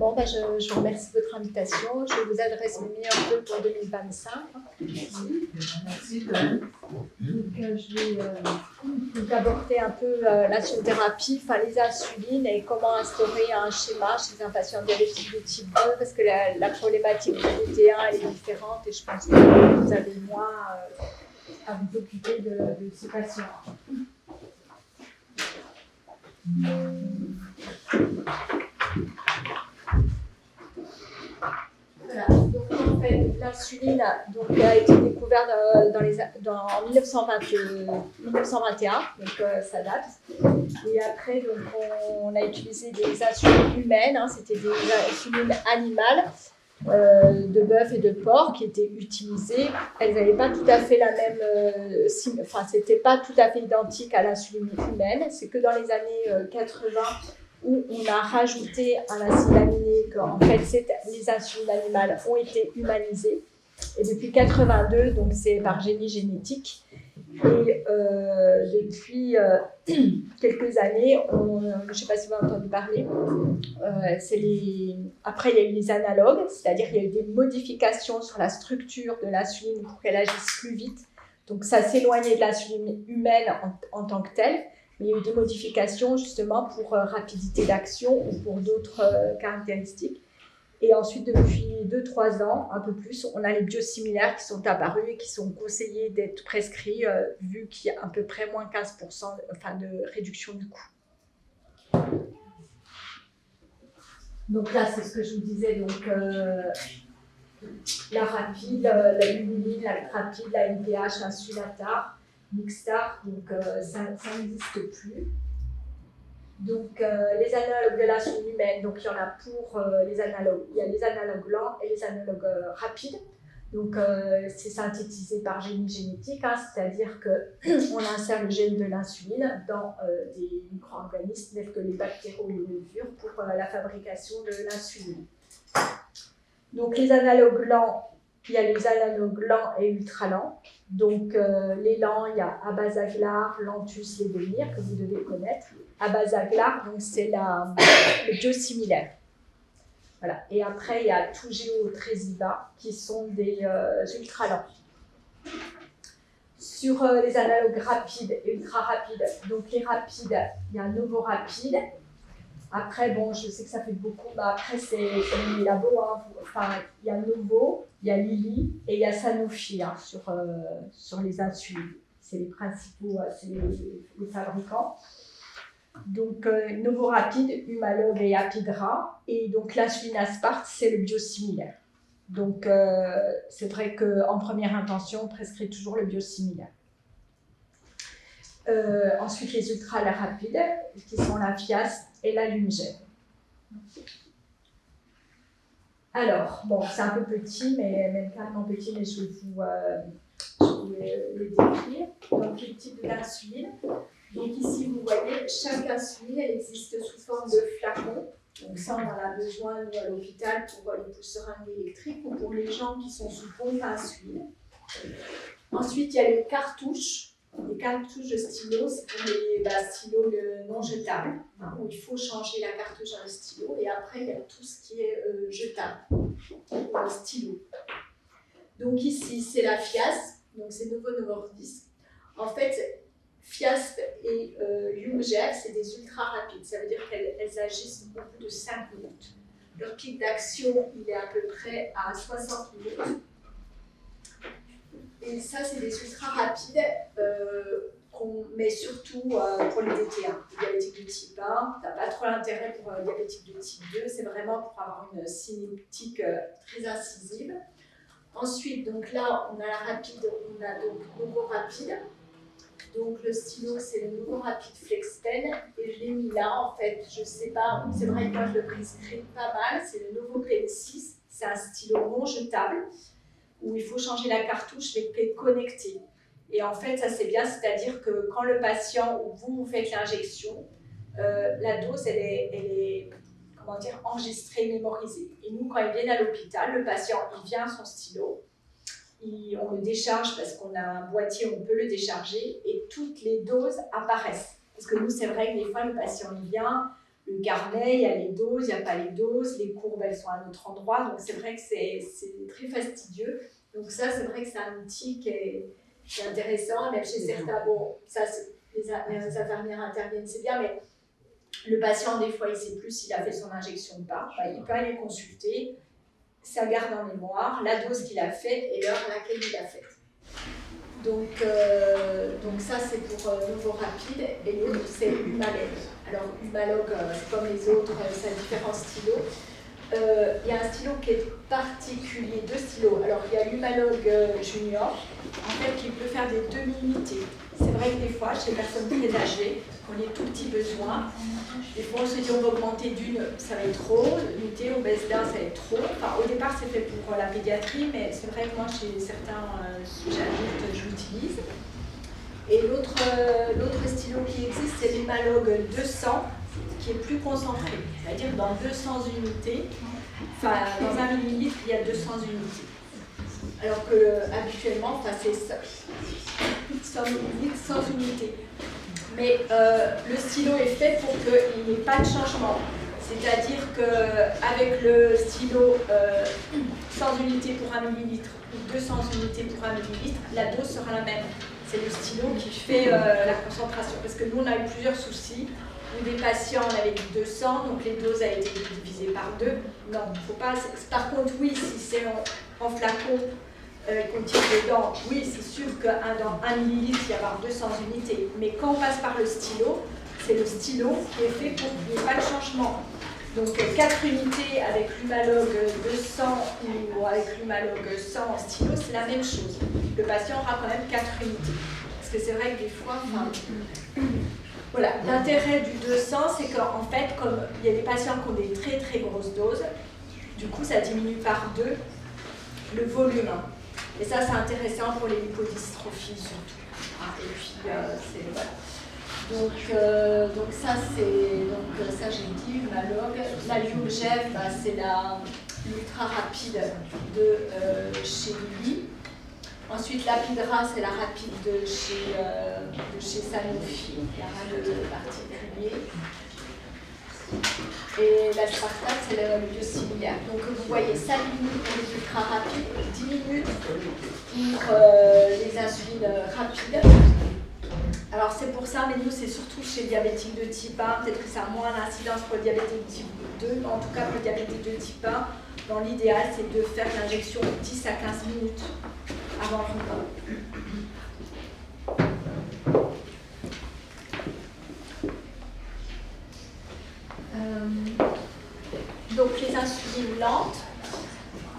Bon, ben, je vous remercie de votre invitation. Je vous adresse mes meilleurs vœux pour 2025. Merci. Donc, je vais vous aborder un peu la chimiothérapie, enfin les insulines et comment instaurer un schéma chez un patient diabétique de type 2 parce que la problématique du DT1 elle est différente et je pense que vous avez moins à vous occuper de ces patients. Voilà. Donc, en fait, l'insuline a été découverte en 1921, donc ça date. Et après, donc, on a utilisé des insulines humaines, hein, c'était des insulines animales de bœuf et de porc qui étaient utilisées. Elles n'avaient pas tout à fait la même, c'était pas tout à fait identique à l'insuline humaine. C'est que dans les années 80 où on a rajouté un acide aminé qu'en fait les insulines animales ont été humanisées. Et depuis 82, donc c'est par génie génétique. Et depuis quelques années, je ne sais pas si vous avez entendu parler, après il y a eu les analogues, c'est-à-dire qu'il y a eu des modifications sur la structure de l'insuline pour qu'elle agisse plus vite. Donc ça s'éloignait de l'insuline humaine en tant que telle. Mais il y a eu des modifications justement pour rapidité d'action ou pour d'autres caractéristiques. Et ensuite, depuis 2-3 ans, un peu plus, on a les biosimilaires qui sont apparus et qui sont conseillés d'être prescrits vu qu'il y a à peu près moins 15% de réduction du coût. Donc là, c'est ce que je vous disais, donc, la rapide, la lumiline, la rapide, la NPH, l'insulatar. Mixtar, donc ça n'existe plus. Donc les analogues de l'insuline humaine, donc il y en a pour les analogues, il y a les analogues lents et les analogues rapides. Donc c'est synthétisé par génie génétique, hein, c'est-à-dire qu'on insère le gène de l'insuline dans des micro-organismes tels que les bactérolevures pour la fabrication de l'insuline. Donc les analogues lents, il y a les analogues lents et ultra lents. Donc, les lents, il y a Abazaglar, Lantus, Lédomir, que vous devez connaître. Abazaglar, donc c'est le biosimilaire. Voilà. Et après, il y a Toujeo, Tresiba, qui sont des ultra lents. Sur les analogues rapides et ultra rapides, donc les rapides, il y a Novorapide. Après, bon, je sais que ça fait beaucoup, mais après, c'est les labos. Hein. Enfin, il y a Novo, il y a Lilly et il y a Sanofi hein, sur les insulines. C'est les principaux, c'est les fabricants. Donc, Novorapide, Humalog et Apidra. Et donc, l'insuline Aspart, c'est le biosimilaire. Donc, c'est vrai qu'en première intention, on prescrit toujours le biosimilaire. Ensuite, les ultra rapides, qui sont la Fiasp et la Lumgem. Alors, bon, c'est un peu petit, mais même carrément petit, mais je vais vous les décrire. Donc, les types d'insuline. Donc, ici, vous voyez, chaque insuline, elle existe sous forme de flacon. Donc, ça, on en a besoin, nous, à l'hôpital, pour les pousseringues électriques ou pour les gens qui sont sous pompe à insuline. Ensuite, il y a les cartouches. Les cartouches de stylo, c'est pour les stylos non jetables, hein, où il faut changer la cartouche dans le stylo. Et après, il y a tout ce qui est jetable, le stylo. Donc ici, c'est la Fiasp, donc c'est Novo Nordisk. En fait, Fiasp et Lumgem, c'est des ultra rapides. Ça veut dire qu'elles agissent au bout de 5 minutes. Leur pic d'action, il est à peu près à 60 minutes. Et ça, c'est des ultra rapides qu'on met surtout pour les DT1. Les diabétiques de type 1, tu n'as pas trop l'intérêt pour les diabétiques de type 2, c'est vraiment pour avoir une synaptique très incisive. Ensuite, donc là, on a la rapide, on a donc Novorapide. Donc le stylo, c'est le Novorapide FlexPen. Et je l'ai mis là, en fait, je ne sais pas, c'est vrai que moi je le prescris pas mal, c'est le Novopen 6. C'est un stylo non jetable, où il faut changer la cartouche mais qui est connectée. Et en fait, ça c'est bien, c'est-à-dire que quand le patient ou vous faites l'injection, la dose, elle est comment dire, enregistrée, mémorisée. Et nous, quand ils viennent à l'hôpital, le patient, il vient à son stylo, on le décharge parce qu'on a un boîtier, on peut le décharger et toutes les doses apparaissent. Parce que nous, c'est vrai que des fois, le patient il vient, le carnet, il y a les doses, il n'y a pas les doses, les courbes, elles sont à un autre endroit. Donc, c'est vrai que c'est très fastidieux. Donc, ça, c'est vrai que c'est un outil qui est intéressant. Même chez certains, bon, ça, les infirmières interviennent, c'est bien, mais le patient, des fois, il ne sait plus s'il a fait son injection ou pas. Il peut aller consulter, ça garde en mémoire la dose qu'il a faite et l'heure à laquelle il l'a faite. Donc ça, c'est pour Novorapid. Et l'autre, c'est Humalog. Alors, Humalog, c'est comme les autres, ça a différents stylos. Il y a un stylo qui est particulier, deux stylos. Alors, il y a l'Humalog Junior, en fait, qui peut faire des demi-unités. C'est vrai que des fois, chez les personnes très âgées, on a tout petit besoin. Des fois, on se dit on va augmenter d'une, ça va être trop. L'unité, on baisse d'un, ça va être trop. Enfin, au départ, c'est fait pour la pédiatrie, mais c'est vrai que moi, chez certains sujets adultes, je l'utilise. Et l'autre stylo qui existe, c'est l'Humalog 200, qui est plus concentré. C'est-à-dire dans 200 unités, enfin, dans 1 millilitre, il y a 200 unités. Alors que habituellement, c'est 100 millilitres, 100 unités. Mais le stylo est fait pour qu'il n'y ait pas de changement. C'est-à-dire qu'avec le stylo 100 unités pour 1 millilitre ou 200 unités pour 1 millilitre, la dose sera la même. C'est le stylo qui fait la concentration. Parce que nous, on a eu plusieurs soucis. Où des patients, on avait dit 200, donc les doses ont été divisées par 2. Non, il ne faut pas. Par contre, oui, si c'est en flacon, qu'on tire dedans, oui, c'est sûr dans 1 millilitre, il va y avoir 200 unités. Mais quand on passe par le stylo, c'est le stylo qui est fait pour qu'il n'y ait pas de changement. Donc 4 unités avec l'Humalog 200 ou avec l'Humalog 100 en stylo, c'est la même chose. Le patient aura quand même 4 unités. Parce que c'est vrai que des fois, voilà, l'intérêt du 200, c'est qu'en fait, comme il y a des patients qui ont des très très grosses doses, du coup ça diminue par 2 le volume. Et ça, c'est intéressant pour les lipodystrophies surtout. Et puis, c'est voilà. Donc ça, j'ai dit, Humalog. La Lyumjev, c'est l'ultra rapide de chez Lilly. Ensuite, l'Apidra, c'est la rapide de chez Sanofi. Il n'y a rien de particulier. Et la Spartak, c'est le biosimilaire. Donc vous voyez 5 minutes pour les ultra rapides, 10 minutes pour les insulines rapides. Alors c'est pour ça, mais nous c'est surtout chez le diabétique de type 1, peut-être que ça a moins d'incidence pour le diabétique de type 2, mais en tout cas pour le diabétique de type 1, dans l'idéal c'est de faire l'injection 10 à 15 minutes avant le repas. Donc les insulines lentes,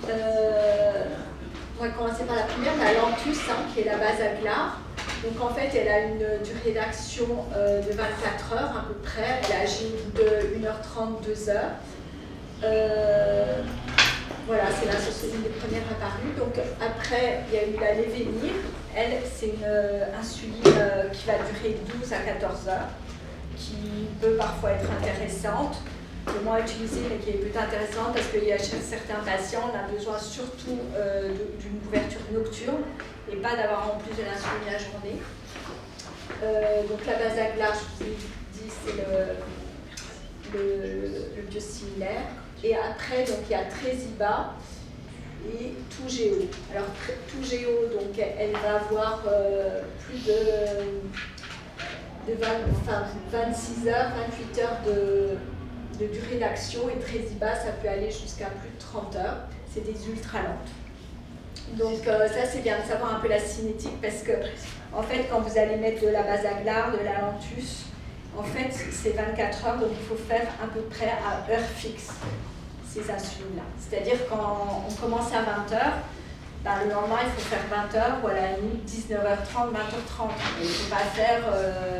on va commencer par la première, la Lantus, qui est la Basaglar. Donc en fait, elle a une durée d'action de 24 heures à peu près, elle agit de 1h30, 2h. Voilà, c'est une des premières apparues. Donc après, il y a eu la Levenir. Elle, c'est une insuline qui va durer 12 à 14 heures, qui peut parfois être intéressante, le moins utilisée, mais qui est plutôt intéressante parce qu'il y a chez certains patients, on a besoin surtout d'une couverture nocturne et pas d'avoir en plus de l'insuline la journée. Donc la Basaglar, je vous ai dit, c'est le biosimilaire. Et après, donc, il y a Tresiba et Toujeo. Alors Toujeo, donc, elle va avoir plus de 26 heures, 28 heures de durée d'action, et Tresiba, ça peut aller jusqu'à plus de 30 heures. C'est des ultra lentes. Donc ça, c'est bien de savoir un peu la cinétique, parce que en fait, quand vous allez mettre de la Basaglar, de la Lantus, en fait, c'est 24 heures, donc il faut faire à peu près à heure fixe ces insulines-là. C'est-à-dire quand on commence à 20h, le lendemain, il faut faire 20h ou à la limite 19h30, 20h30. Il ne faut pas faire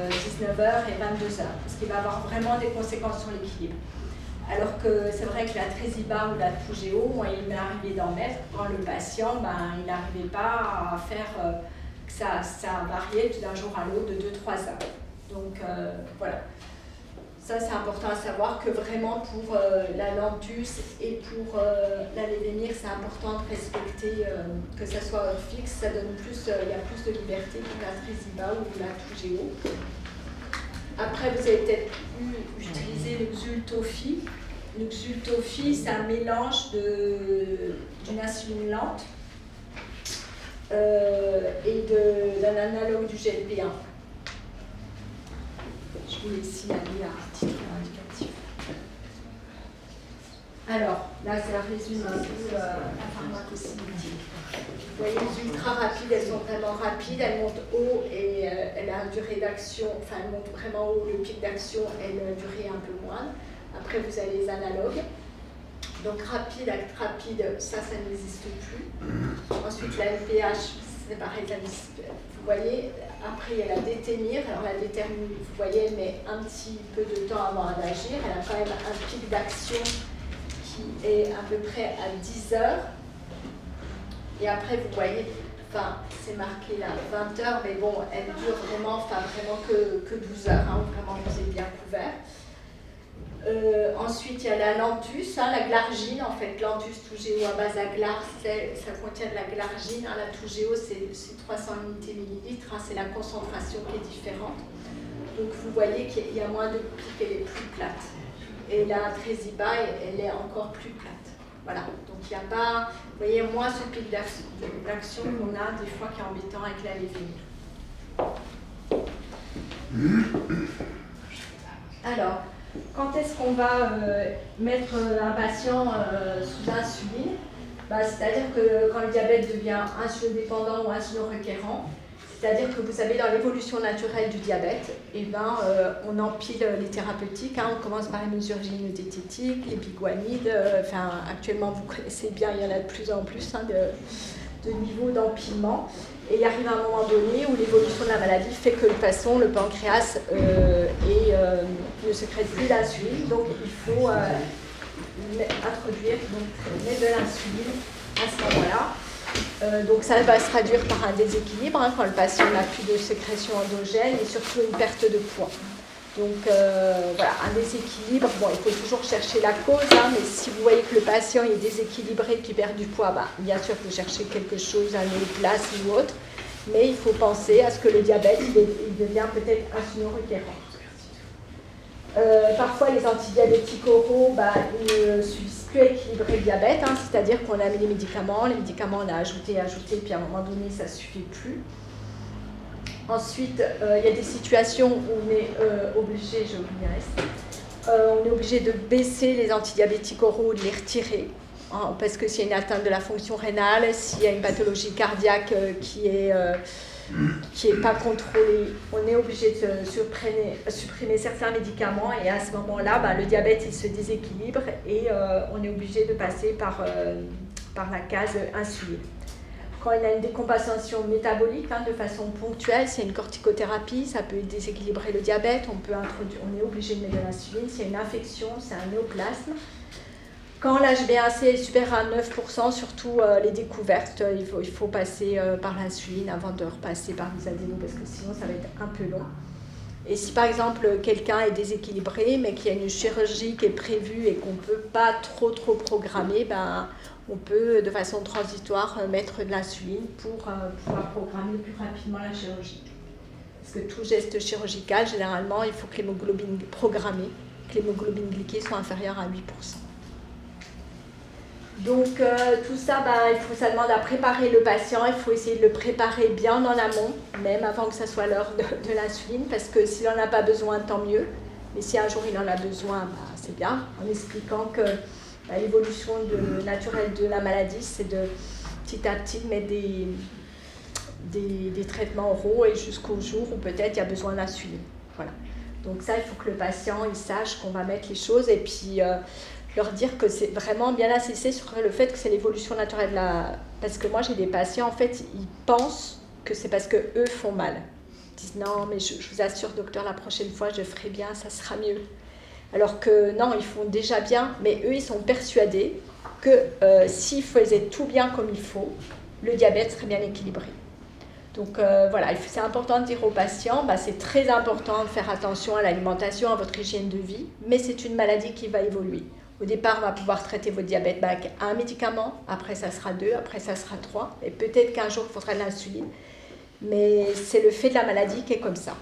19h et 22h, parce qu'il va avoir vraiment des conséquences sur l'équilibre. Alors que c'est vrai que la Tresiba ou la Toujeo, moi, il m'est arrivé d'en mettre quand le patient, il n'arrivait pas à faire que ça variait d'un jour à l'autre de 2-3 heures. Donc voilà. Ça, c'est important à savoir que vraiment pour la Lantus et pour la Levenir, c'est important de respecter que ça soit fixe, ça donne plus, il y a plus de liberté que la Tresiba ou la Toujeo. Après, vous avez peut-être pu utiliser Luxultofy. Luxultofy, c'est un mélange d'une insuline lente et d'un analogue du GLP-1. Je vous laisse signaler à titre indicatif. Alors, là, ça résume un peu la pharmacocinétique. Vous voyez, les ultra rapides, elles sont vraiment rapides, elles montent haut et elle a une durée d'action, enfin, elles montent vraiment haut, le pic d'action, elle a une durée un peu moindre. Après, vous avez les analogues. Donc, rapide, acte rapide, ça n'existe plus. Ensuite, la LPH, c'est pareil, vous voyez, après, il y a la détémir. Alors, la détermine, vous voyez, elle met un petit peu de temps avant d'agir. Elle a quand même un pic d'action qui est à peu près à 10 heures. Et après, vous voyez, enfin, c'est marqué là, 20 heures, mais bon, elle dure vraiment, enfin, vraiment que 12 heures, hein, vraiment, vous êtes bien couvert. Ensuite, il y a la Lantus, hein, la glargine, en fait, Lantus Tougeo à base aglar, ça contient de la glargine, hein, la Tougeo, c'est 300 unités millilitres, hein, c'est la concentration qui est différente. Donc, vous voyez qu'il y a moins de pic, elle est plus plate. Et la Tresiba, elle est encore plus plate. Voilà, donc il n'y a pas, vous voyez, moins ce pic d'action qu'on a des fois qui est embêtant avec la lévénile. Alors, quand est-ce qu'on va mettre un patient sous insuline? C'est-à-dire que quand le diabète devient insulino-dépendant ou insulino-requérant, c'est-à-dire que vous savez, dans l'évolution naturelle du diabète, on empile les thérapeutiques. Hein, on commence par les mesures gynédiététiques, les biguanides. Actuellement, vous connaissez bien, il y en a de plus en plus hein, de niveaux d'empilement. Et il arrive un moment donné où l'évolution de la maladie fait que de toute façon, le pancréas ne sécrète plus d'insuline. Donc, il faut introduire, mettre de l'insuline à ce moment-là. Donc ça va se traduire par un déséquilibre hein, quand le patient n'a plus de sécrétion endogène et surtout une perte de poids. Donc voilà, un déséquilibre, bon, il faut toujours chercher la cause, hein, mais si vous voyez que le patient est déséquilibré, qu'il perd du poids, bien sûr vous cherchez quelque chose, un néoplasme ou autre, mais il faut penser à ce que le diabète il devient peut-être insulino-requérant. Parfois, les antibiotiques oraux ne suffisent plus à équilibrer le diabète, hein, c'est-à-dire qu'on a mis les médicaments on a ajouté, puis à un moment donné, ça ne suffit plus. Ensuite, il y a des situations où on est obligé, on est obligé de baisser les antibiotiques oraux ou de les retirer, hein, parce que s'il y a une atteinte de la fonction rénale, s'il y a une pathologie cardiaque qui est pas contrôlée, on est obligé de supprimer certains médicaments et à ce moment-là, le diabète il se déséquilibre et on est obligé de passer par la case insuline. Quand il y a une décompensation métabolique de façon ponctuelle, c'est une corticothérapie, ça peut déséquilibrer le diabète, on est obligé de mettre de l'insuline. S'il y a une infection, c'est un néoplasme. Quand l'HbA1c est supérieur à 9%, surtout les découvertes, il faut passer par l'insuline avant de repasser par les adénos parce que sinon ça va être un peu long. Et si par exemple quelqu'un est déséquilibré mais qu'il y a une chirurgie qui est prévue et qu'on ne peut pas trop programmer, on peut de façon transitoire mettre de l'insuline pour pouvoir programmer plus rapidement la chirurgie. Parce que tout geste chirurgical, généralement, il faut que l'hémoglobine programmée, que l'hémoglobine glyquée soit inférieure à 8%. Donc tout ça, ça demande à préparer le patient, il faut essayer de le préparer bien en amont, même avant que ça soit l'heure de l'insuline, parce que s'il n'en a pas besoin, tant mieux. Mais si un jour il en a besoin, c'est bien, en expliquant que l'évolution naturelle de la maladie, c'est de petit à petit mettre des traitements oraux et jusqu'au jour où peut-être il y a besoin d'insuline. Voilà. Donc ça, il faut que le patient il sache qu'on va mettre les choses et puis leur dire que c'est vraiment bien insister sur le fait que c'est l'évolution naturelle de la... Parce que moi, j'ai des patients, en fait, ils pensent que c'est parce qu'eux font mal. Ils disent non, mais je vous assure, docteur, la prochaine fois, je ferai bien, ça sera mieux. Alors que non, ils font déjà bien, mais eux, ils sont persuadés que s'ils faisaient tout bien comme il faut, le diabète serait bien équilibré. Donc voilà, c'est important de dire aux patients, c'est très important de faire attention à l'alimentation, à votre hygiène de vie, mais c'est une maladie qui va évoluer. Au départ, on va pouvoir traiter votre diabète avec un médicament, après ça sera 2, après ça sera 3, et peut-être qu'un jour il faudra de l'insuline, mais c'est le fait de la maladie qui est comme ça.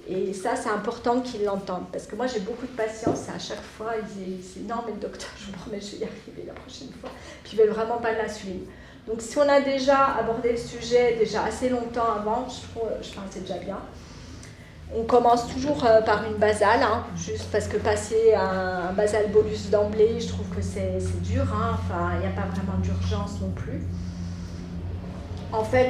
Et ça, c'est important qu'ils l'entendent. Parce que moi, j'ai beaucoup de patients, c'est à chaque fois, ils disent « Non, mais le docteur, je vous promets, je vais y arriver la prochaine fois. » Puis ils ne veulent vraiment pas de l'insuline. Donc si on a déjà abordé le sujet déjà assez longtemps avant, c'est déjà bien. On commence toujours par une basale, hein, juste parce que passer un basal bolus d'emblée, je trouve que c'est dur. Hein, enfin, il n'y a pas vraiment d'urgence non plus. En fait,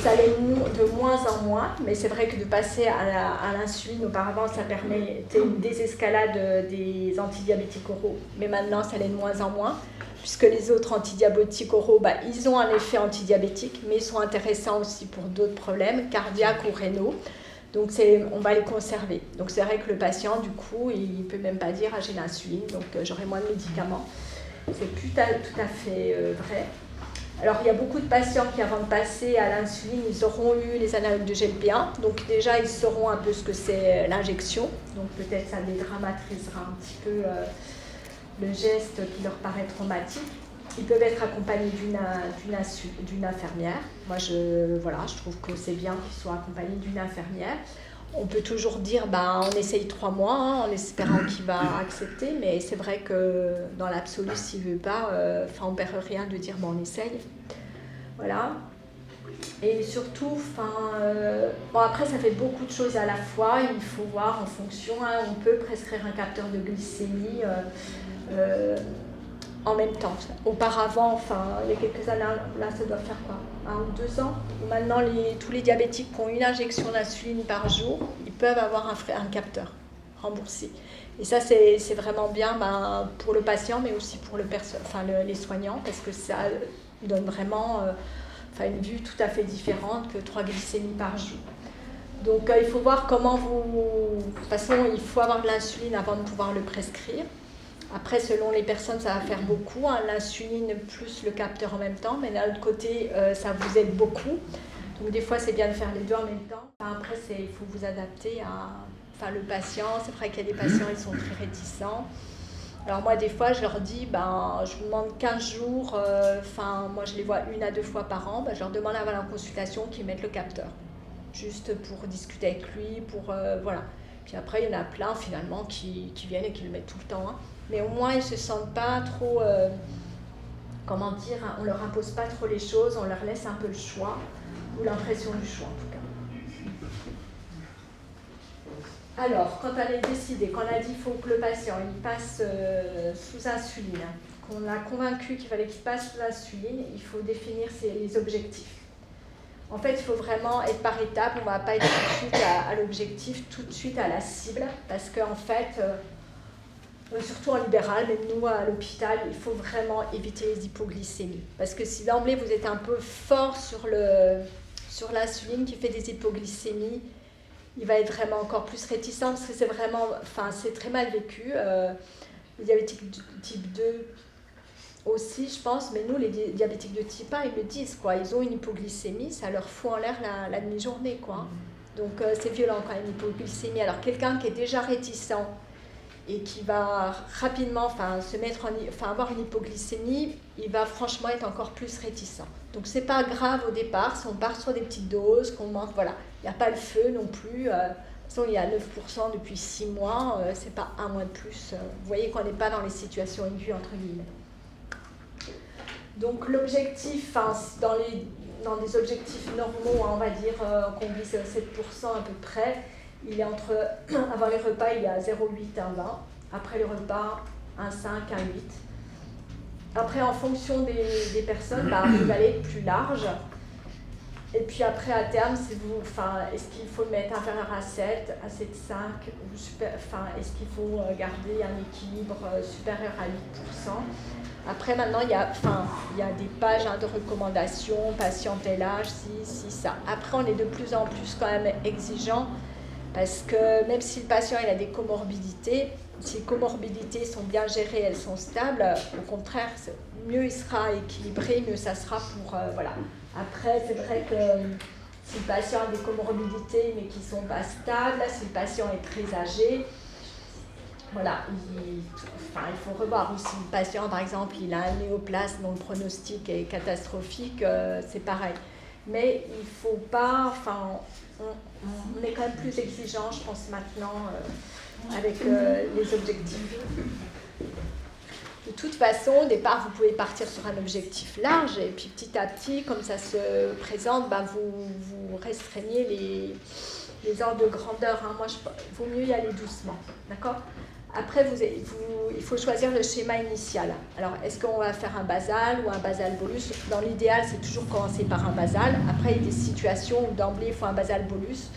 ça l'est de moins en moins, mais c'est vrai que de passer à l'insuline, auparavant, ça permettait une désescalade des antidiabétiques oraux. Mais maintenant, ça l'est de moins en moins, puisque les autres antidiabétiques oraux, ils ont un effet antidiabétique, mais ils sont intéressants aussi pour d'autres problèmes, cardiaques ou rénaux. Donc, on va les conserver. Donc, c'est vrai que le patient, du coup, il ne peut même pas dire « Ah, j'ai l'insuline, donc j'aurai moins de médicaments ». C'est tout à fait vrai. Alors, il y a beaucoup de patients qui, avant de passer à l'insuline, ils auront eu les analogues de GLP-1. Donc, déjà, ils sauront un peu ce que c'est l'injection. Donc, peut-être ça dédramatisera un petit peu le geste qui leur paraît traumatique. Ils peuvent être accompagnés d'une infirmière. Moi, je trouve que c'est bien qu'ils soient accompagnés d'une infirmière. On peut toujours dire, on essaye 3 mois, hein, en espérant qu'il va accepter, mais c'est vrai que dans l'absolu, s'il ne veut pas, on ne perd rien de dire, on essaye. Voilà. Et surtout, après, ça fait beaucoup de choses à la fois, il faut voir en fonction, hein, on peut prescrire un capteur de glycémie en même temps. Auparavant, il y a quelques années, là, ça doit faire quoi, 1 ou 2 ans. Maintenant, tous les diabétiques qui ont une injection d'insuline par jour, ils peuvent avoir un capteur remboursé. Et ça, c'est vraiment bien pour le patient, mais aussi pour les soignants, parce que ça donne vraiment une vue tout à fait différente que 3 glycémies par jour. Donc, il faut voir comment de toute façon, il faut avoir de l'insuline avant de pouvoir le prescrire. Après, selon les personnes, ça va faire beaucoup, hein, l'insuline plus le capteur en même temps, mais d'un autre côté, ça vous aide beaucoup. Donc des fois, c'est bien de faire les deux en même temps. Après, il faut vous adapter à le patient. C'est vrai qu'il y a des patients, ils sont très réticents. Alors moi, des fois, je leur dis, je vous demande 15 jours, moi je les vois 1 à 2 fois par an, je leur demande avant la consultation qu'ils mettent le capteur, juste pour discuter avec lui, voilà. Puis après, il y en a plein finalement qui viennent et qui le mettent tout le temps. Hein. Mais au moins, ils ne se sentent pas trop, on ne leur impose pas trop les choses, on leur laisse un peu le choix, ou l'impression du choix en tout cas. Alors, quand on est décidé, qu'on a dit qu'il faut que le patient il passe sous insuline, qu'on a convaincu qu'il fallait qu'il passe sous insuline, il faut définir les objectifs. En fait, il faut vraiment être par étapes, on ne va pas être tout de suite à l'objectif, tout de suite à la cible, parce qu'en fait, surtout en libéral, même nous à l'hôpital, il faut vraiment éviter les hypoglycémies. Parce que si d'emblée vous êtes un peu fort sur l'insuline qui fait des hypoglycémies, il va être vraiment encore plus réticent parce que c'est très mal vécu. Les diabétiques de type 2 aussi, je pense, mais nous, les diabétiques de type 1, ils le disent, quoi. Ils ont une hypoglycémie, ça leur fout en l'air la demi-journée, quoi. Donc, c'est violent quand même, l'hypoglycémie. Alors, quelqu'un qui est déjà réticent et qui va rapidement avoir une hypoglycémie, il va franchement être encore plus réticent. Donc, c'est pas grave au départ, si on part sur des petites doses, qu'on monte, voilà. Il n'y a pas le feu non plus. De toute façon, il y a 9% depuis 6 mois, c'est pas 1 mois de plus. Vous voyez qu'on n'est pas dans les situations aiguës, entre guillemets. Donc l'objectif, dans des objectifs normaux, on va dire qu'on vise 7% à peu près, il est avant les repas, il y a 0,8, 1,20. Après les repas, 1,5, 1,8. Après, en fonction des personnes, vous allez être plus large. Et puis après, à terme, est-ce qu'il faut le mettre inférieur à 7, à 7,5, est-ce qu'il faut garder un équilibre supérieur à 8%. Après, maintenant, il y a des pages de recommandations, patient tel âge, ci, ça. Après, on est de plus en plus quand même exigeant parce que même si le patient il a des comorbidités, si les comorbidités sont bien gérées, elles sont stables, au contraire, mieux il sera équilibré, mieux ça sera pour... voilà. Après, c'est vrai que si le patient a des comorbidités mais qui ne sont pas stables, si le patient est très âgé, voilà, il faut revoir. Ou si le patient, par exemple, il a un néoplasme dont le pronostic est catastrophique, c'est pareil. Mais il ne faut pas... on est quand même plus exigeant, je pense, maintenant, avec les objectifs. De toute façon, au départ, vous pouvez partir sur un objectif large, et puis petit à petit, comme ça se présente, vous restreignez les ordres de grandeur. Moi, il vaut mieux y aller doucement, d'accord ? Après, il faut choisir le schéma initial. Alors, est-ce qu'on va faire un basal ou un basal bolus ? Dans l'idéal, c'est toujours commencer par un basal. Après, il y a des situations où d'emblée, il faut un basal bolus.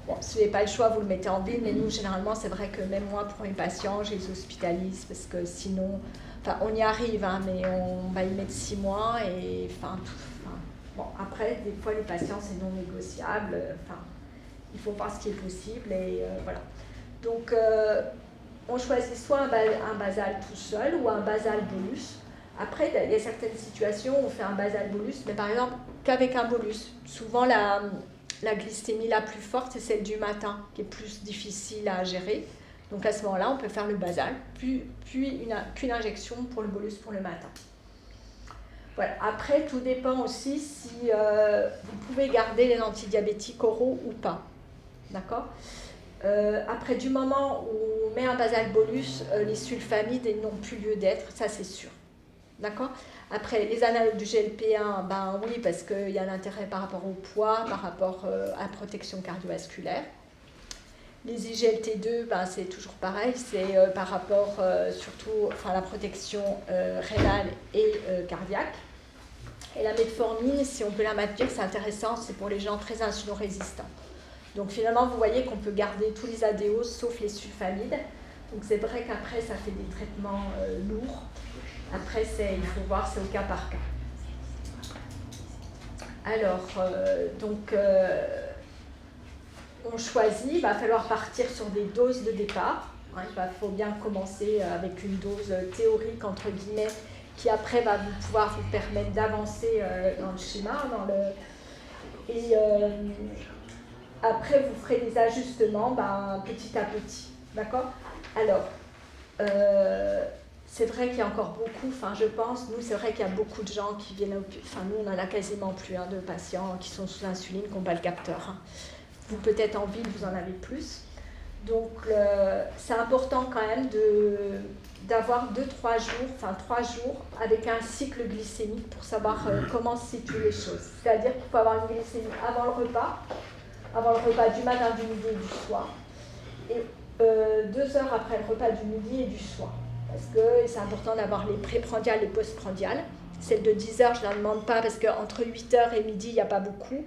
Bon, si vous n'avez pas le choix, vous le mettez en ville, mais nous, généralement, c'est vrai que même moi, pour mes patients, je les hospitalise, parce que sinon, on y arrive, mais on va y mettre 6 mois, et bon, après, des fois, les patients, c'est non négociable, il faut voir ce qui est possible, et voilà. Donc, on choisit soit un basal tout seul ou un basal bolus. Après, il y a certaines situations où on fait un basal bolus, mais par exemple, qu'avec un bolus. Souvent, la glycémie la plus forte, c'est celle du matin, qui est plus difficile à gérer. Donc à ce moment-là, on peut faire le basal, puis qu'une injection pour le bolus pour le matin. Voilà. Après, tout dépend aussi si vous pouvez garder les antidiabétiques oraux ou pas. D'accord ? Après, du moment où on met un basal bolus, les sulfamides n'ont plus lieu d'être, ça c'est sûr. D'accord ? Après, les analogues du GLP-1, oui, parce qu'il y a l'intérêt par rapport au poids, par rapport à la protection cardiovasculaire. Les IGLT2, c'est toujours pareil, c'est par rapport surtout à la protection rénale et cardiaque. Et la metformine, si on peut la maintenir, c'est intéressant, c'est pour les gens très insulino-résistants. Donc finalement, vous voyez qu'on peut garder tous les ADO sauf les sulfamides. Donc c'est vrai qu'après, ça fait des traitements lourds. Après, il faut voir, c'est au cas par cas. Alors, on choisit, il va falloir partir sur des doses de départ. Il faut bien commencer avec une dose théorique, entre guillemets, qui après va pouvoir vous permettre d'avancer dans le schéma. Et après, vous ferez des ajustements petit à petit. D'accord ? Alors, c'est vrai qu'il y a encore beaucoup, je pense, nous, c'est vrai qu'il y a beaucoup de gens qui viennent, nous, on en a quasiment plus de patients qui sont sous insuline, qui n'ont pas le capteur. Vous, peut-être en ville, vous en avez plus. Donc, c'est important quand même d'avoir 3 jours avec un cycle glycémique pour savoir comment se situent les choses. C'est-à-dire qu'il faut avoir une glycémie avant le repas du matin, du midi et du soir, et 2 heures après le repas du midi et du soir. Parce que c'est important d'avoir les préprandiales et postprandiales. Celle de 10 heures, je ne la demande pas parce qu'entre 8 heures et midi, il n'y a pas beaucoup.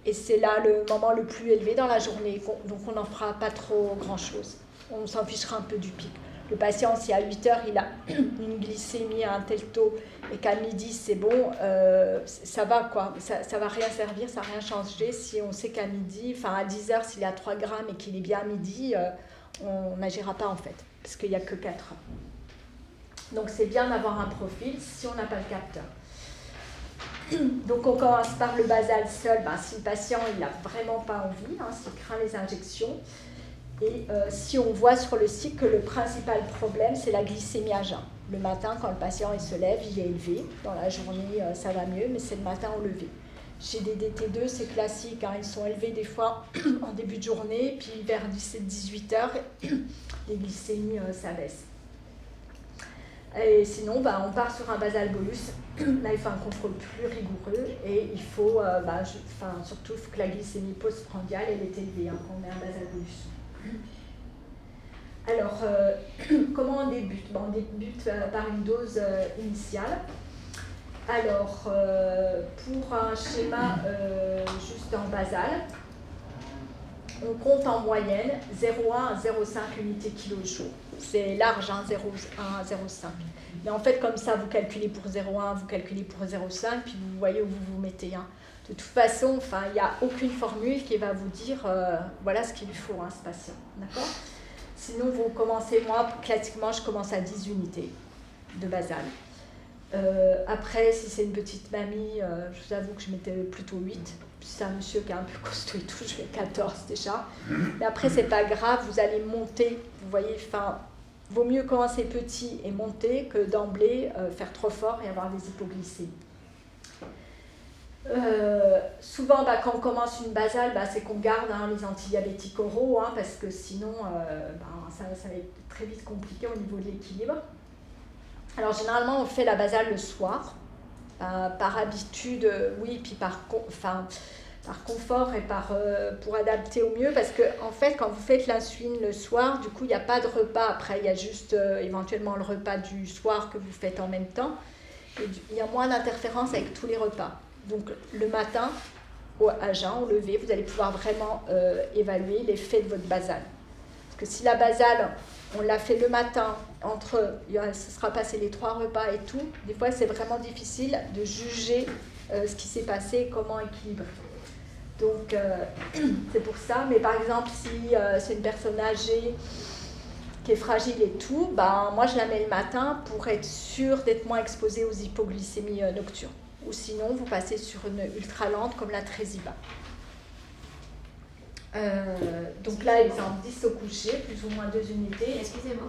Et c'est là le moment le plus élevé dans la journée, donc on n'en fera pas trop grand-chose. On s'en fichera un peu du pic. Le patient, si à 8 heures, il a une glycémie à un tel taux et qu'à midi, c'est bon, ça va quoi. Ça ne va rien servir, ça ne va rien changer. Si on sait qu'à midi, à 10 heures, s'il est à 3 grammes et qu'il est bien à midi, on n'agira pas en fait, parce qu'il n'y a que 4 heures. Donc c'est bien d'avoir un profil si on n'a pas le capteur. Donc on commence par le basal seul, si le patient il n'a vraiment pas envie, s'il craint les injections. Et si on voit sur le cycle que le principal problème, c'est la glycémie à jeun. Le matin, quand le patient il se lève, il est élevé. Dans la journée, ça va mieux, mais c'est le matin au lever. Chez des DT2, c'est classique, ils sont élevés des fois en début de journée, puis vers 17-18 heures, les glycémies s'abaissent. Et sinon, on part sur un basal bolus. Là, il faut un contrôle plus rigoureux et il faut, surtout, il faut que la glycémie postprandiale elle est élevée quand on met un basal bolus. Alors, comment on débute ? On débute par une dose initiale. Alors, pour un schéma juste en basal, on compte en moyenne 0,1 à 0,5 unités kilo-jour. C'est large, 0,1 à 0,5. Mais en fait, comme ça, vous calculez pour 0,1, vous calculez pour 0,5, puis vous voyez où vous vous mettez. De toute façon, il n'y a aucune formule qui va vous dire voilà ce qu'il lui faut, ce patient. D'accord ? Sinon, vous commencez, moi, classiquement, je commence à 10 unités de basal. Après, si c'est une petite mamie, je vous avoue que je mettais plutôt 8. Si c'est un monsieur qui est un peu costaud et tout, je mets 14 déjà. Mais après, c'est pas grave, vous allez monter. Vous voyez, vaut mieux commencer petit et monter que d'emblée faire trop fort et avoir des hypoglycémies. Souvent, quand on commence une basale, c'est qu'on garde les antidiabétiques oraux, parce que sinon, ça va être très vite compliqué au niveau de l'équilibre. Alors, généralement, on fait la basale le soir, par habitude, oui, puis par confort et pour adapter au mieux, parce que en fait, quand vous faites l'insuline le soir, du coup, il n'y a pas de repas après, il y a juste éventuellement le repas du soir que vous faites en même temps, et il y a moins d'interférences avec tous les repas. Donc, le matin, à jeun, au lever, vous allez pouvoir vraiment évaluer l'effet de votre basale. Parce que si la basale, on l'a fait le matin, ce sera passé les 3 repas et tout, des fois, c'est vraiment difficile de juger ce qui s'est passé, comment équilibrer. Donc, c'est pour ça. Mais par exemple, si c'est une personne âgée qui est fragile et tout, moi, je la mets le matin pour être sûre d'être moins exposée aux hypoglycémies nocturnes. Ou sinon, vous passez sur une ultra lente comme la Tresiba. Donc là, exemple 10 au coucher, plus ou moins 2 unités. Excusez-moi,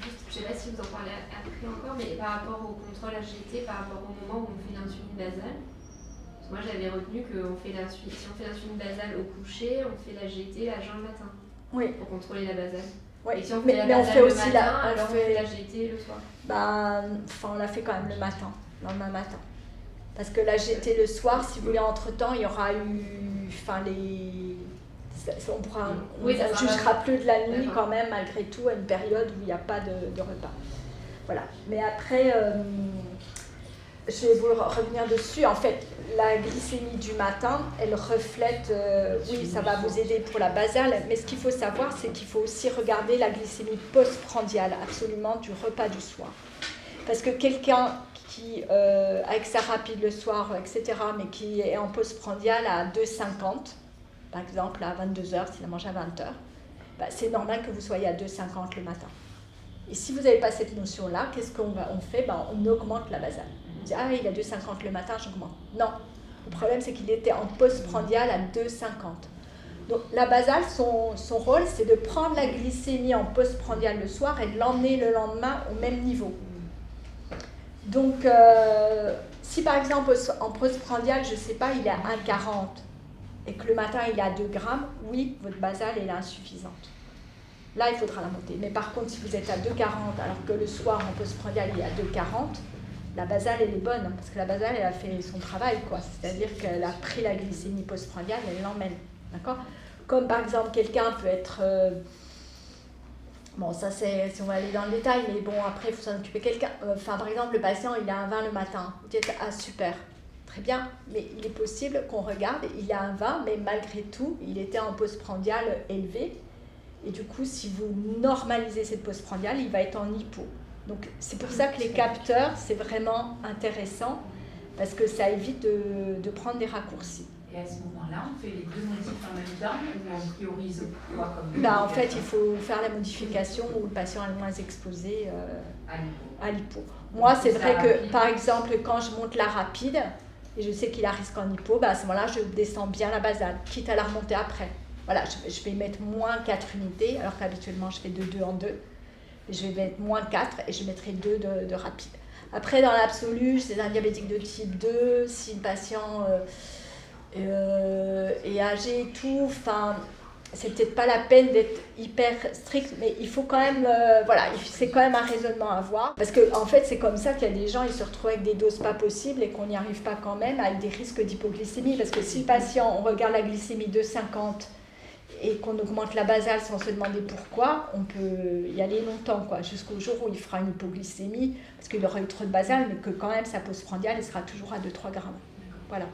juste, je ne sais pas si vous en parlez après encore, mais par rapport au contrôle HGT, par rapport au moment où on fait l'insuline basale, parce que moi j'avais retenu que si on fait l'insuline basale au coucher, on fait la GT à jeun le matin. Oui. Pour contrôler la basale. Oui. Et si on fait la basale le matin, alors on fait la GT le soir. On la fait quand même le matin, le lendemain matin. Parce que la GT le soir, si vous voulez, entre-temps, il y aura eu, on jugera plus de la nuit quand même, malgré tout, à une période où il n'y a pas de repas. Voilà. Mais après, je vais vous revenir dessus. En fait, la glycémie du matin, elle reflète, oui, ça va vous aider pour la basale, mais ce qu'il faut savoir, c'est qu'il faut aussi regarder la glycémie postprandiale, absolument, du repas du soir. Parce que quelqu'un qui, avec sa rapide le soir, etc., mais qui est en postprandiale à 2,50, par exemple à 22h, s'il a mangé à 20h, c'est normal que vous soyez à 2,50 le matin. Et si vous n'avez pas cette notion-là, qu'est-ce qu'on fait ? On augmente la basale. On dit, il a 2,50 le matin, j'augmente. Non, le problème c'est qu'il était en postprandiale à 2,50. Donc la basale, son rôle, c'est de prendre la glycémie en postprandiale le soir et de l'emmener le lendemain au même niveau. Donc, si par exemple en postprandiale, je ne sais pas, il est à 1,40 et que le matin il est à 2 grammes, oui, votre basale est insuffisante. Là, il faudra la monter. Mais par contre, si vous êtes à 2,40 alors que le soir en postprandiale il est à 2,40, la basale elle est bonne, parce que la basale elle a fait son travail, quoi. C'est-à-dire qu'elle a pris la glycémie postprandiale, elle l'emmène. D'accord ? Comme par exemple, quelqu'un peut être... ça c'est si on va aller dans le détail, mais après il faut s'en occuper quelqu'un. Par exemple, le patient il a un 20 le matin. Vous dites, super, très bien, mais il est possible qu'on regarde, il a un 20, mais malgré tout, il était en postprandiale élevé. Et du coup, si vous normalisez cette postprandiale, il va être en hypo. Donc c'est pour ça que les capteurs, c'est vraiment intéressant, parce que ça évite de prendre des raccourcis. Et à ce moment-là, on fait les 2 modifs en même temps ou on priorise quoi comme En fait, il faut faire la modification où le patient est le moins exposé à l'hypo. Moi, c'est vrai que, par exemple, quand je monte la rapide, et je sais qu'il a risque en hypo, à ce moment-là, je descends bien la basale, quitte à la remonter après. Voilà, je vais mettre moins 4 unités, alors qu'habituellement, je fais de 2 en 2. Et je vais mettre moins 4 et je mettrai 2 de rapide. Après, dans l'absolu, c'est un diabétique de type 2, si le patient... et âgé et tout, c'est peut-être pas la peine d'être hyper strict, mais il faut quand même, c'est quand même un raisonnement à avoir, parce que en fait c'est comme ça qu'il y a des gens, ils se retrouvent avec des doses pas possibles et qu'on n'y arrive pas quand même, avec des risques d'hypoglycémie, parce que si le patient, on regarde la glycémie de 50 et qu'on augmente la basale sans se demander pourquoi, on peut y aller longtemps, quoi, jusqu'au jour où il fera une hypoglycémie, parce qu'il aura eu trop de basale, mais que quand même sa postprandiale, il sera toujours à 2-3 grammes. Voilà.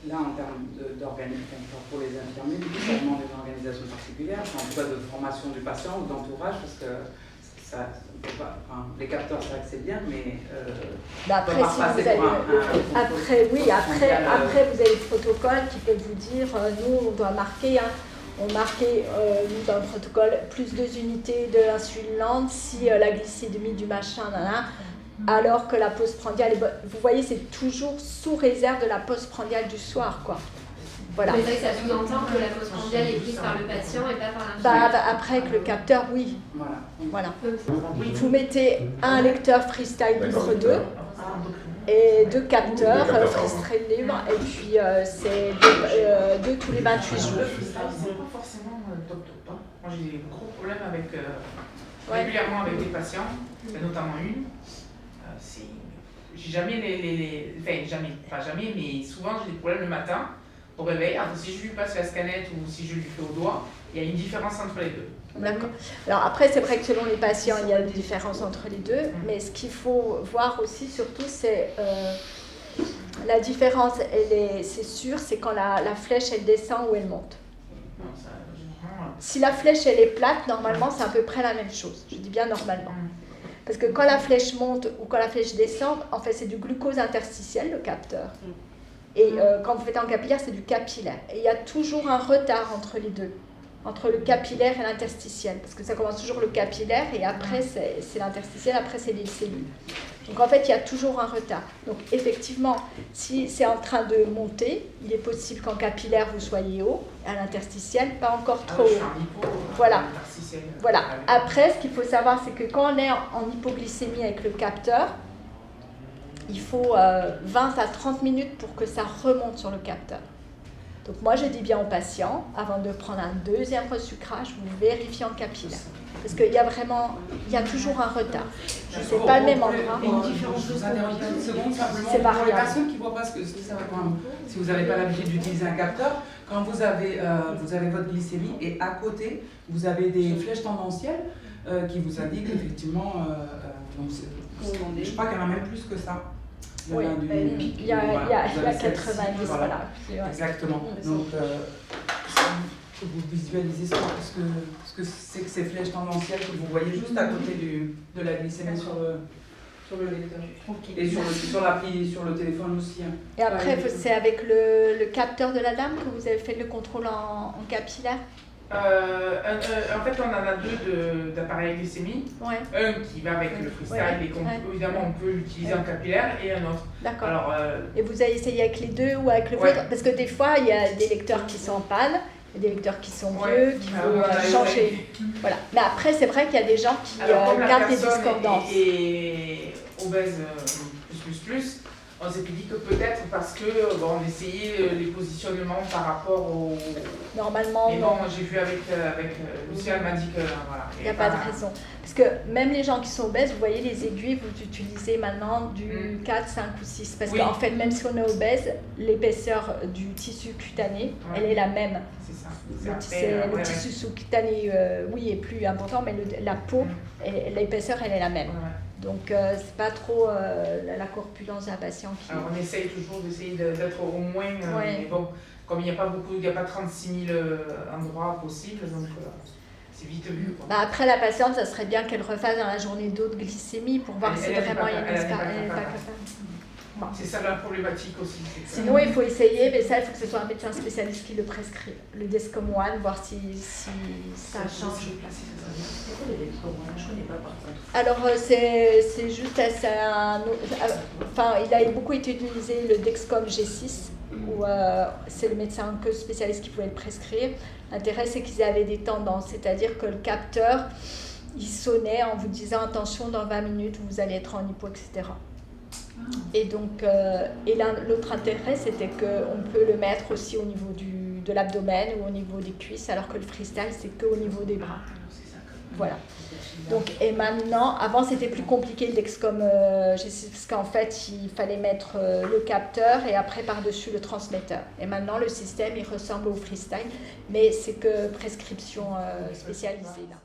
Là, en termes d'organisation pour les infirmiers, du coup, ça demande une organisation particulière, en tout cas de formation du patient ou d'entourage, parce que les capteurs, c'est vrai que c'est bien, mais après, si vous avez, après, vous avez le protocole qui peut vous dire, nous, on doit marquer, on marquait nous, dans le protocole plus 2 unités de l'insuline lente si la glycémie du machin, alors que la postprandiale est bonne. Vous voyez, c'est toujours sous réserve de la postprandiale du soir, quoi. Voilà. Mais ça sous-entend que la postprandiale est prise par le patient et pas par l'infirmier. Après, avec le capteur, oui. Voilà. Vous mettez un lecteur freestyle libre 2. et 2 capteurs, freestyle libre, et puis c'est 2 tous les 28 jours. Le freestyle, c'est pas forcément top. Hein. Moi, j'ai des gros problèmes avec, régulièrement avec des patients, notamment une. J'ai jamais pas jamais, mais souvent j'ai des problèmes le matin au réveil. Alors, si je lui passe la scanette ou si je lui fais au doigt, il y a une différence entre les deux. D'accord. Alors après, c'est vrai que selon les patients, il y a des différences entre les deux, mais ce qu'il faut voir aussi, surtout, c'est la différence, c'est sûr, c'est quand la flèche, elle descend ou elle monte. Non, ça, vraiment... Si la flèche, elle est plate, normalement, c'est à peu près la même chose. Je dis bien normalement. Parce que quand la flèche monte ou quand la flèche descend, en fait, c'est du glucose interstitiel, le capteur. Et quand vous faites un capillaire, c'est du capillaire. Et il y a toujours un retard entre les deux, entre le capillaire et l'interstitiel. Parce que ça commence toujours le capillaire et après, c'est l'interstitiel, après, c'est les cellules. Donc en fait, il y a toujours un retard. Donc effectivement, si c'est en train de monter, il est possible qu'en capillaire, vous soyez haut, à l'interstitiel, pas encore trop haut. Voilà. Voilà. Après, ce qu'il faut savoir, c'est que quand on est en hypoglycémie avec le capteur, il faut 20 à 30 minutes pour que ça remonte sur le capteur. Donc moi, je dis bien aux patients, avant de prendre un deuxième resucrage, vous vérifiez en capillaire. Parce qu'il y a toujours un retard. C'est pas le même endroit. Je vous interromps une seconde simplement. C'est Pour les variable. personnes qui ne voient pas ce que ça va quand même, si vous n'avez pas l'habitude d'utiliser un capteur, quand vous avez votre glycémie et à côté, vous avez des flèches tendancielles qui vous indiquent effectivement, je crois qu'il y en a même plus que ça. Oui, il y a 90, voilà. Exactement. Donc, vous visualisez ce que c'est que ces flèches tendancielles que vous voyez juste à côté de la glycémie sur le lecteur. Et sur l'appli, sur le téléphone aussi. Hein. Et après, c'est avec le capteur de la dame que vous avez fait le contrôle en capillaire? En fait, on en a 2 d'appareils glycémie. Ouais. Un qui va avec le freestyle et évidemment on peut l'utiliser en capillaire et un autre. D'accord. Alors, et vous avez essayé avec les deux ou avec le vôtre? Parce que des fois, il y a des lecteurs qui sont en panne, il y a des lecteurs qui sont vieux, qu'il faut changer. Voilà. Mais après, c'est vrai qu'il y a des gens qui gardent des discordances. Et obèse plus, on s'était dit que peut-être parce que on essayait les positionnements par rapport au... Normalement, mais non. bon, j'ai vu avec Lucia, elle m'a dit que voilà. Il n'y a pas de raison. Parce que même les gens qui sont obèses, vous voyez les aiguilles, vous utilisez maintenant du 4, 5 ou 6. Parce qu'en fait, même si on est obèse, l'épaisseur du tissu cutané, elle est la même. C'est ça. Le tissu sous-cutané, oui, est plus important, mais la peau, l'épaisseur, elle est la même. Donc, c'est pas trop la corpulence d'un patient qui... Alors, on essaye toujours d'être au moins... mais bon, comme il n'y a pas beaucoup, il n'y a pas 36 000 endroits possibles, donc c'est vite vu. Quoi. Bah après, la patiente, ça serait bien qu'elle refasse dans la journée d'eau de glycémie pour voir si vraiment il y a une escarpe. Elle n'est pas capable. Bon. C'est ça la problématique aussi. Sinon, il faut essayer, mais ça, il faut que ce soit un médecin spécialiste qui le prescrit. Le Descom One, voir si ça change. Je connais pas par contre. Alors, c'est juste, il a beaucoup été utilisé le Dexcom G6, où c'est le médecin que spécialiste qui pouvait le prescrire. L'intérêt, c'est qu'ils avaient des tendances, c'est-à-dire que le capteur, il sonnait en vous disant attention, dans 20 minutes, vous allez être en hypo, etc. Et donc, l'autre intérêt, c'était qu'on peut le mettre aussi au niveau de l'abdomen ou au niveau des cuisses, alors que le freestyle, c'est qu'au niveau des bras. Voilà. Donc, et maintenant, avant, c'était plus compliqué le Dexcom G6, parce qu'en fait, il fallait mettre le capteur et après, par-dessus, le transmetteur. Et maintenant, le système, il ressemble au freestyle, mais c'est que prescription spécialisée, là.